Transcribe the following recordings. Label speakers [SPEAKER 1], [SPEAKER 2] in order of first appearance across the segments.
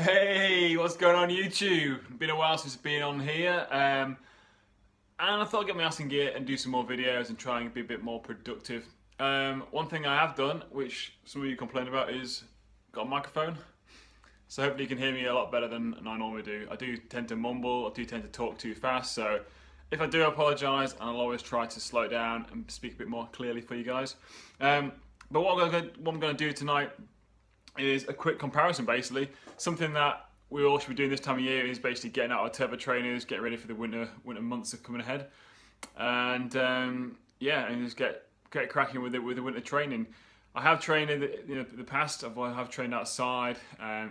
[SPEAKER 1] Hey, what's going on YouTube? Been a while since I've been on here, and I thought I'd get my ass in gear and do some more videos and try and be a bit more productive. One thing I have done, which some of you complain about, is got a microphone. So hopefully you can hear me a lot better than I normally do. I do tend to mumble, I do tend to talk too fast, so if I do, I apologise, and I'll always try to slow down and speak a bit more clearly for you guys. But what I'm going to do tonight is a quick comparison, basically. Something that we all should be doing this time of year is basically getting out our turbo trainers, getting ready for the winter months that are coming ahead, and yeah, and just get cracking with it with the winter training. I have trained in the past. I have trained outside.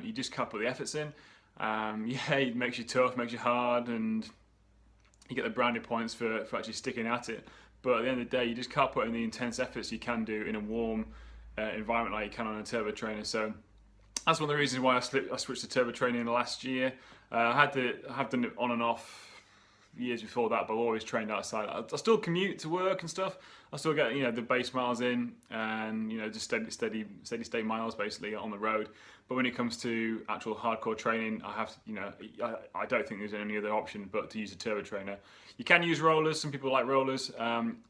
[SPEAKER 1] You just can't put the efforts in. Yeah, it makes you tough, makes you hard, and you get the brownie points for actually sticking at it. But at the end of the day, you just can't put in the intense efforts you can do in a warm environment like you can on a turbo trainer. So that's one of the reasons why I switched to turbo training last year. I have done it on and off years before that, but I've always trained outside. I still commute to work and stuff. I still get the base miles in, and just steady state miles basically on the road. But when it comes to actual hardcore training, I have to, I don't think there's any other option but to use a turbo trainer. You can use rollers. Some people like rollers.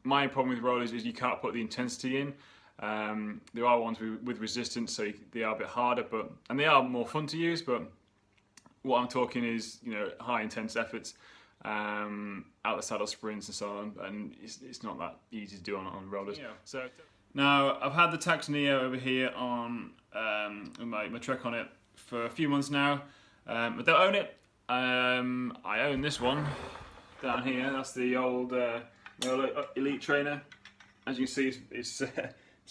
[SPEAKER 1] My problem with rollers is you can't put the intensity in. There are ones with resistance, so they are a bit harder, and they are more fun to use. But what I'm talking is, high intense efforts, out the saddle sprints and so on, and it's not that easy to do on rollers. Yeah. So now I've had the Tacx Neo over here on my Trek on it for a few months now. I don't own it. I own this one down here. That's the old Elite trainer. As you can see, it's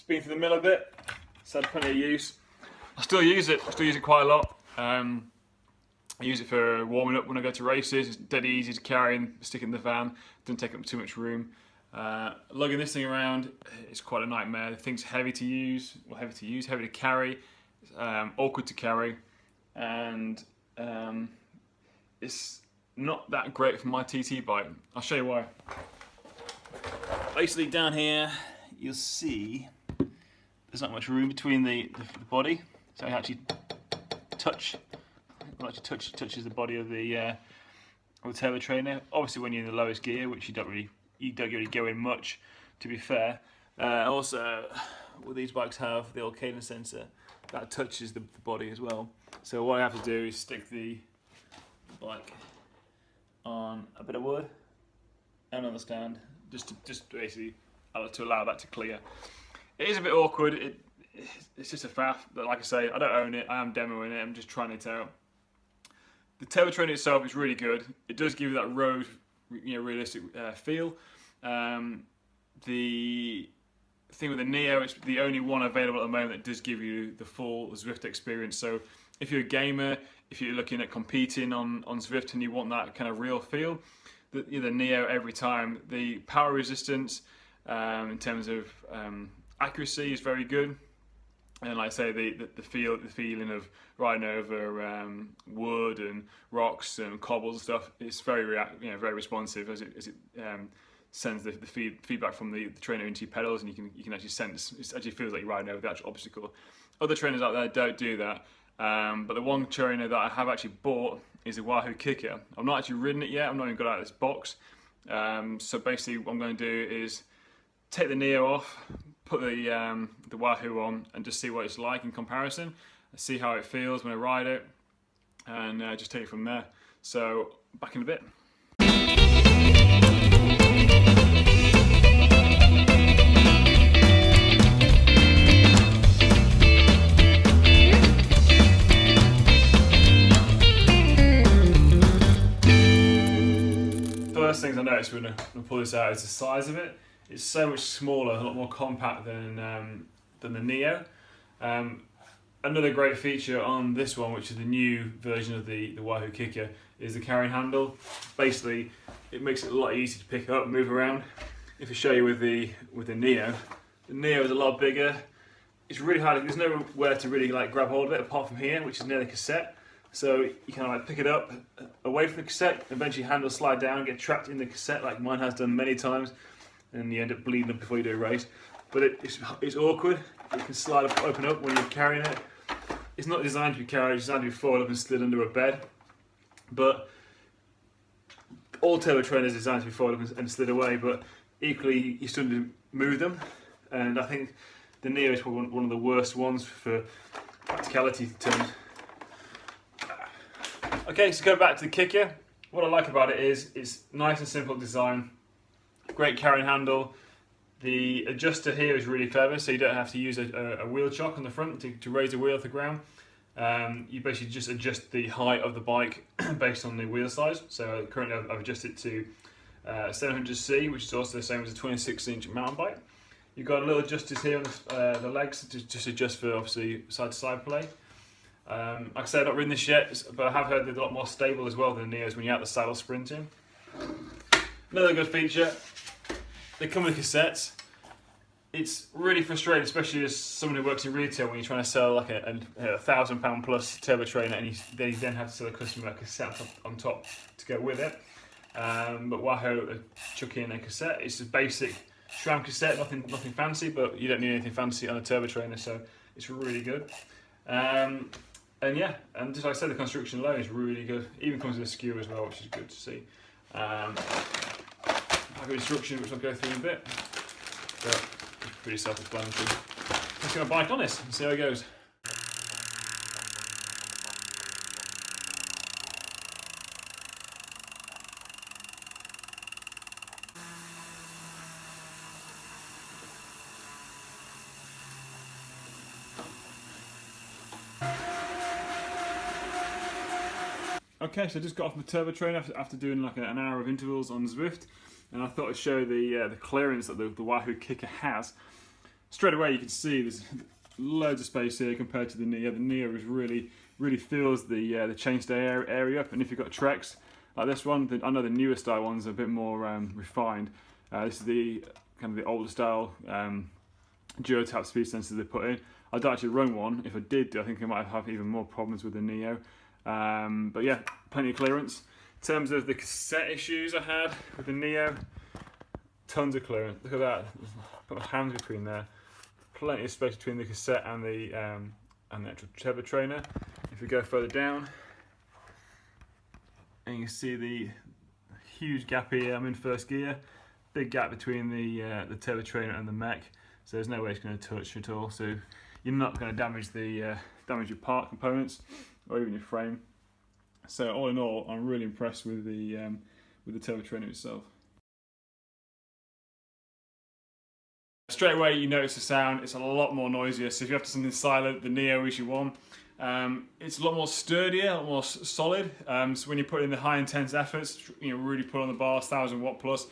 [SPEAKER 1] been through the mill a bit. It's had plenty of use. I still use it. Quite a lot. I use it for warming up when I go to races. It's dead easy to carry and stick in the van. Doesn't take up too much room. Lugging this thing around is quite a nightmare. The thing's heavy to use, heavy to carry. Awkward to carry, and it's not that great for my TT bike. I'll show you why. Basically, down here you'll see there's not much room between the body, so I actually touches the body of the turbo trainer. Obviously, when you're in the lowest gear, which you don't really go in much, to be fair. Also, what these bikes have, the old cadence sensor, that touches the body as well. So what I have to do is stick the bike on a bit of wood and on the stand, just basically to allow that to clear. It is a bit awkward. It's just a faff. But like I say, I don't own it. I am demoing it. I'm just trying it out. The turbo trainer itself is really good. It does give you that road, realistic feel. The thing with the Neo, it's the only one available at the moment that does give you the full Zwift experience. So if you're a gamer, if you're looking at competing on Zwift and you want that kind of real feel, the Neo every time. The power resistance in terms of accuracy is very good. And like I say, the feeling of riding over wood and rocks and cobbles and stuff, it's very very responsive as it sends the feedback from the trainer into your pedals, and you can actually sense. It actually feels like you're riding over the actual obstacle. Other trainers out there don't do that, but the one trainer that I have actually bought is a Wahoo Kickr. I've not actually ridden it yet. I've not even got it out of this box. So basically, what I'm going to do is take the Neo off, put the Wahoo on, and just see what it's like in comparison, see how it feels when I ride it, and just take it from there. So back in a bit. First things I noticed when I pull this out is the size of it. It's so much smaller, a lot more compact than the Neo. Another great feature on this one, which is the new version of the Wahoo Kickr, is the carrying handle. Basically, it makes it a lot easier to pick up and move around. If I show you with the Neo is a lot bigger. It's really hard. There's nowhere to really grab hold of it apart from here, which is near the cassette. So you kind of pick it up away from the cassette, eventually handle slide down, get trapped in the cassette like mine has done many times, and you end up bleeding up before you do a race. But it's awkward. It can slide open up when you're carrying it. it's not designed to be carried, it's designed to be folded up and slid under a bed. But all turbo trainers are designed to be folded up and slid away, but equally you still need to move them. And I think the Neo is probably one of the worst ones for practicality terms. Okay, so going back to the Kickr, what I like about it is it's nice and simple design, great carrying handle. The adjuster here is really clever, so you don't have to use a wheel chock on the front to raise the wheel off the ground. You basically just adjust the height of the bike based on the wheel size. So currently I've adjusted it to 700C, which is also the same as a 26-inch mountain bike. You've got little adjusters here on the legs to just adjust for obviously side-to-side play. Like I said, I've not ridden this yet, but I have heard they're a lot more stable as well than the Neos when you're out the saddle sprinting. Another good feature, they come with cassettes. It's really frustrating, especially as someone who works in retail, when you're trying to sell like a £1,000 plus turbo trainer and you then have to sell a customer a cassette on top to go with it. But Wahoo chuck in a cassette. It's a basic SRAM cassette, nothing fancy, but you don't need anything fancy on a turbo trainer, so it's really good. And yeah, and just like I said, the construction alone is really good. Even comes with a skewer as well, which is good to see. I've got instruction which I'll go through in a bit, but it's pretty self-explanatory. Let's get my bike on this and see how it goes. Okay, so I just got off my turbo trainer after doing like an hour of intervals on Zwift, and I thought I'd show the clearance that the Wahoo Kickr has. Straight away you can see there's loads of space here compared to the Neo. The Neo is really fills the chainstay area up, and if you've got Tacx like this one, I know the newer style ones are a bit more refined. This is the kind of the older style duo tap speed sensor they put in. I don't actually run one. If I did, I think I might have even more problems with the Neo. But yeah, plenty of clearance. In terms of the cassette issues I had with the Neo, tons of clearance. Look at that. Put my hands between there. Plenty of space between the cassette and the actual turbo trainer. If we go further down, and you can see the huge gap here. I'm in first gear. Big gap between the turbo trainer and the mech. So there's no way it's going to touch at all. So you're not going to damage your part components or even your frame. So all in all, I'm really impressed with the turbo trainer itself. Straight away you notice the sound, it's a lot more noisier, so if you have something silent, the Neo is your one. It's a lot more sturdier, a lot more solid, so when you put in the high intense efforts, really put on the bars, 1000 watt plus,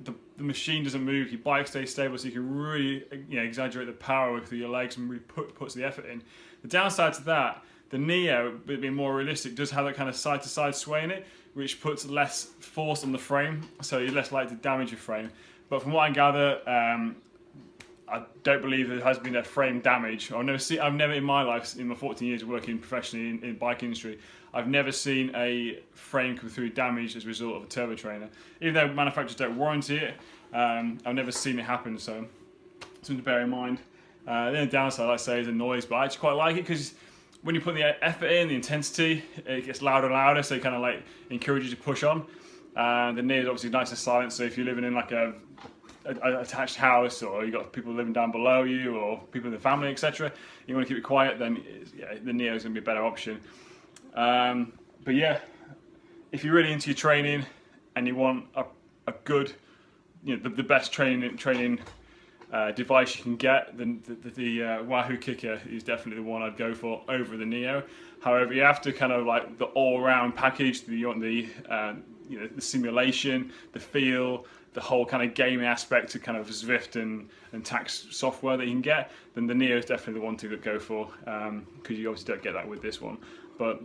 [SPEAKER 1] the machine doesn't move, your bike stays stable, so you can really exaggerate the power with your legs and really puts the effort in. The downside to that, the Neo, being more realistic, does have that kind of side-to-side sway in it, which puts less force on the frame, so you're less likely to damage your frame. But from what I gather, I don't believe there has been a frame damage. I've never in my life, in my 14 years of working professionally in the bike industry, I've never seen a frame come through damaged as a result of a turbo trainer. Even though manufacturers don't warranty it, I've never seen it happen, so something to bear in mind. The only downside, like I say, is the noise, but I actually quite like it because when you put the effort in, the intensity, it gets louder and louder, so it kind of like encourages you to push on. The Neo is obviously nice and silent, so if you're living in like a attached house, or you've got people living down below you, or people in the family, etc., you want to keep it quiet, then the Neo is going to be a better option. But yeah, if you're really into your training and you want a good, the best training device you can get, then the Wahoo Kickr is definitely the one I'd go for over the Neo. However, you have to kind of like the all-round package, the simulation, the feel, the whole kind of gaming aspect of kind of Zwift and Tacx software that you can get, then the Neo is definitely the one to go for, because you obviously don't get that with this one. But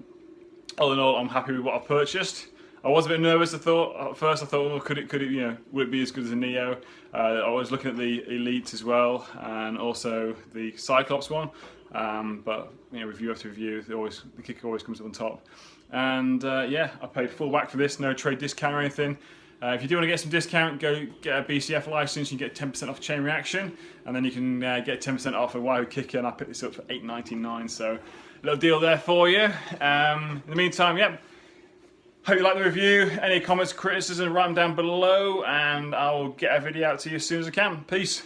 [SPEAKER 1] all in all, I'm happy with what I've purchased. I was a bit nervous. At first I thought, well, would it be as good as the Neo? I was looking at the Elite as well, and also the Cyclops one. But review after review, the Kickr always comes up on top. And yeah, I paid full whack for this, no trade discount or anything. If you do want to get some discount, go get a BCF license. You can get 10% off Chain Reaction, and then you can get 10% off a Wahoo Kickr. And I picked this up for $8.99. So little deal there for you. In the meantime, yep. Hope you like the review. Any comments, criticism, write them down below, and I'll get a video out to you as soon as I can. Peace.